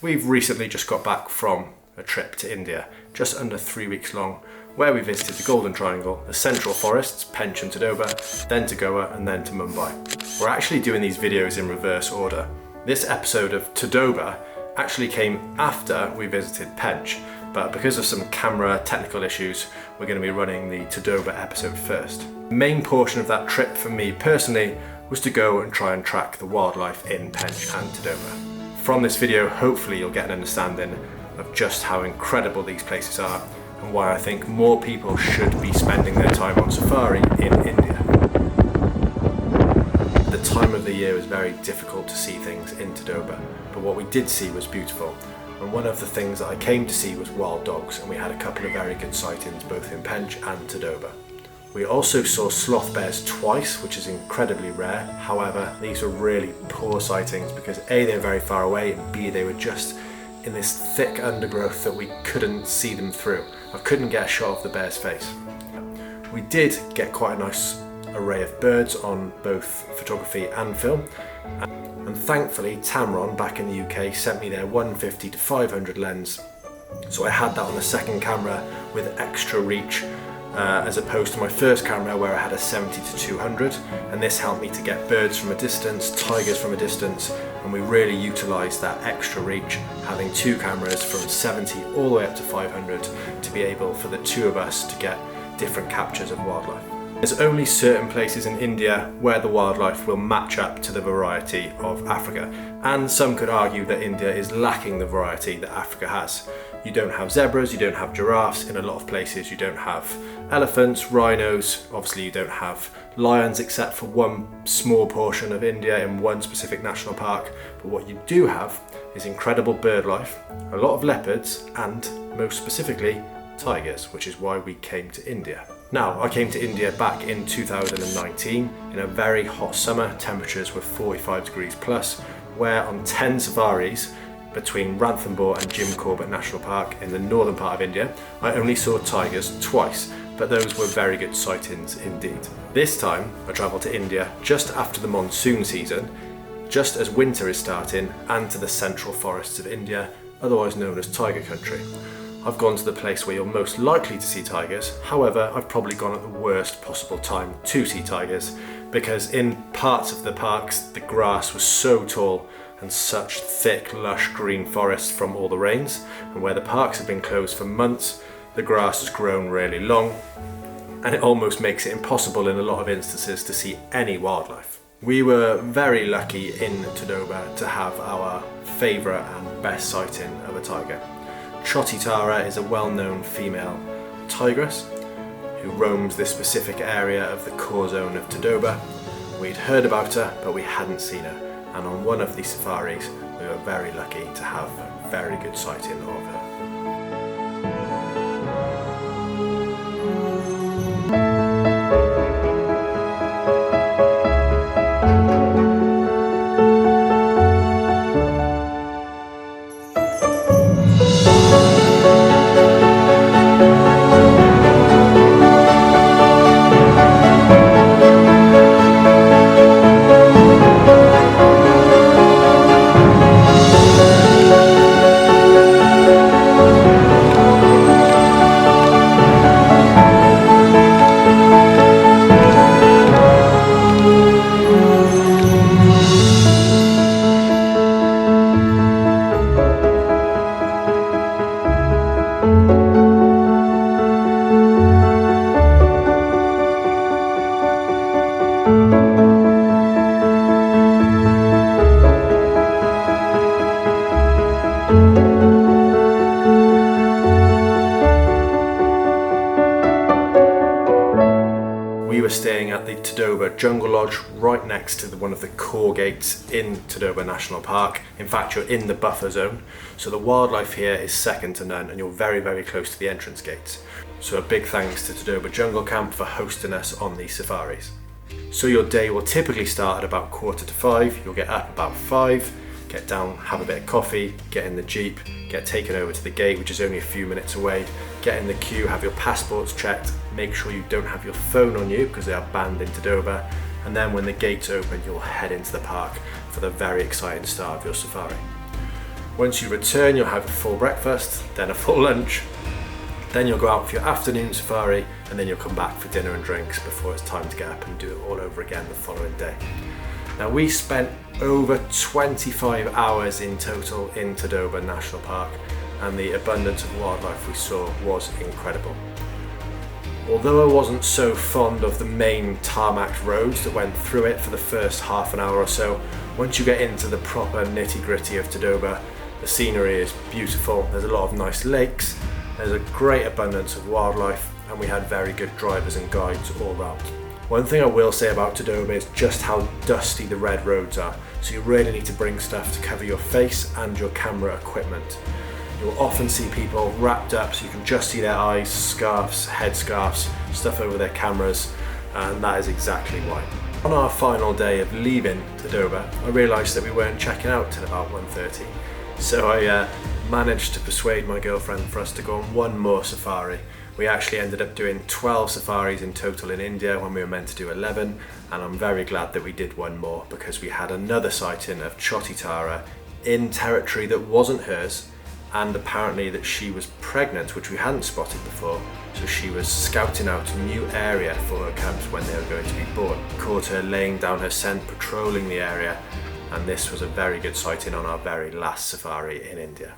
We've recently just got back from a trip to India, just under 3 weeks long, where we visited the Golden Triangle, the central forests, Pench and Tadoba, then to Goa and then to Mumbai. We're actually doing these videos in reverse order. This episode of Tadoba actually came after we visited Pench, but because of some camera technical issues, we're going to be running the Tadoba episode first. The main portion of that trip for me personally was to go and try and track the wildlife in Pench and Tadoba. From this video, hopefully you'll get an understanding of just how incredible these places are and why I think more people should be spending their time on safari in India. The time of the year is very difficult to see things in Tadoba, but what we did see was beautiful. And one of the things that I came to see was wild dogs, and we had a couple of very good sightings both in Pench and Tadoba. We also saw sloth bears twice, which is incredibly rare. However, these were really poor sightings because A, they were very far away, and B, they were just in this thick undergrowth that we couldn't see them through. I couldn't get a shot of the bear's face. We did get quite a nice array of birds on both photography and film. And thankfully, Tamron back in the UK sent me their 150 to 500 lens. So I had that on the second camera with extra reach, as opposed to my first camera where I had a 70 to 200, and this helped me to get birds from a distance, tigers from a distance, and we really utilised that extra reach, having two cameras from 70 all the way up to 500 to be able for the two of us to get different captures of wildlife. There's only certain places in India where the wildlife will match up to the variety of Africa, and some could argue that India is lacking the variety that Africa has. You don't have zebras, you don't have giraffes, in a lot of places you don't have elephants, rhinos, obviously you don't have lions except for one small portion of India in one specific national park, but what you do have is incredible bird life, a lot of leopards, and most specifically tigers, which is why we came to India. Now, I came to India back in 2019 in a very hot summer. Temperatures were 45 degrees plus, where on 10 safaris between Ranthambore and Jim Corbett National Park in the northern part of India, I only saw tigers twice, but those were very good sightings indeed. This time, I travelled to India just after the monsoon season, just as winter is starting, and to the central forests of India, otherwise known as Tiger Country. I've gone to the place where you're most likely to see tigers. However, I've probably gone at the worst possible time to see tigers, because in parts of the parks the grass was so tall and such thick lush green forests from all the rains, and where the parks have been closed for months, the grass has grown really long, and it almost makes it impossible in a lot of instances to see any wildlife. We were very lucky in Tadoba to have our favourite and best sighting of a tiger. Choti Tara is a well-known female tigress who roams this specific area of the core zone of Tadoba. We'd heard about her, but we hadn't seen her, and on one of these safaris we were very lucky to have a very good sighting of her. We were staying at the Tadoba Jungle Lodge right next to one of the core gates in Tadoba National Park. In fact, you're in the buffer zone, so the wildlife here is second to none, and you're very, very close to the entrance gates. So a big thanks to Tadoba Jungle Camp for hosting us on these safaris. So your day will typically start at about 4:45. You'll get up about 5, get down, have a bit of coffee, get in the Jeep, get taken over to the gate, which is only a few minutes away, get in the queue, have your passports checked, make sure you don't have your phone on you because they are banned in Tadoba, and then when the gates open you'll head into the park for the very exciting start of your safari. Once you return, you'll have a full breakfast, then a full lunch, then you'll go out for your afternoon safari, and then you'll come back for dinner and drinks before it's time to get up and do it all over again the following day. Now, we spent over 25 hours in total in Tadoba National Park, and the abundance of wildlife we saw was incredible. Although I wasn't so fond of the main tarmac roads that went through it for the first half an hour or so, once you get into the proper nitty-gritty of Tadoba, the scenery is beautiful. There's a lot of nice lakes, there's a great abundance of wildlife, and we had very good drivers and guides all round. One thing I will say about Tadoba is just how dusty the red roads are, so you really need to bring stuff to cover your face and your camera equipment. You'll often see people wrapped up so you can just see their eyes, scarves, headscarves, stuff over their cameras, and that is exactly why. On our final day of leaving Tadoba, I realised that we weren't checking out till about 1:30. So I managed to persuade my girlfriend for us to go on one more safari. We actually ended up doing 12 safaris in total in India when we were meant to do 11, and I'm very glad that we did one more because we had another sighting of Choti Tara in territory that wasn't hers, and apparently that she was pregnant, which we hadn't spotted before. So she was scouting out a new area for her cubs when they were going to be born. Caught her laying down her scent, patrolling the area, and this was a very good sighting on our very last safari in India.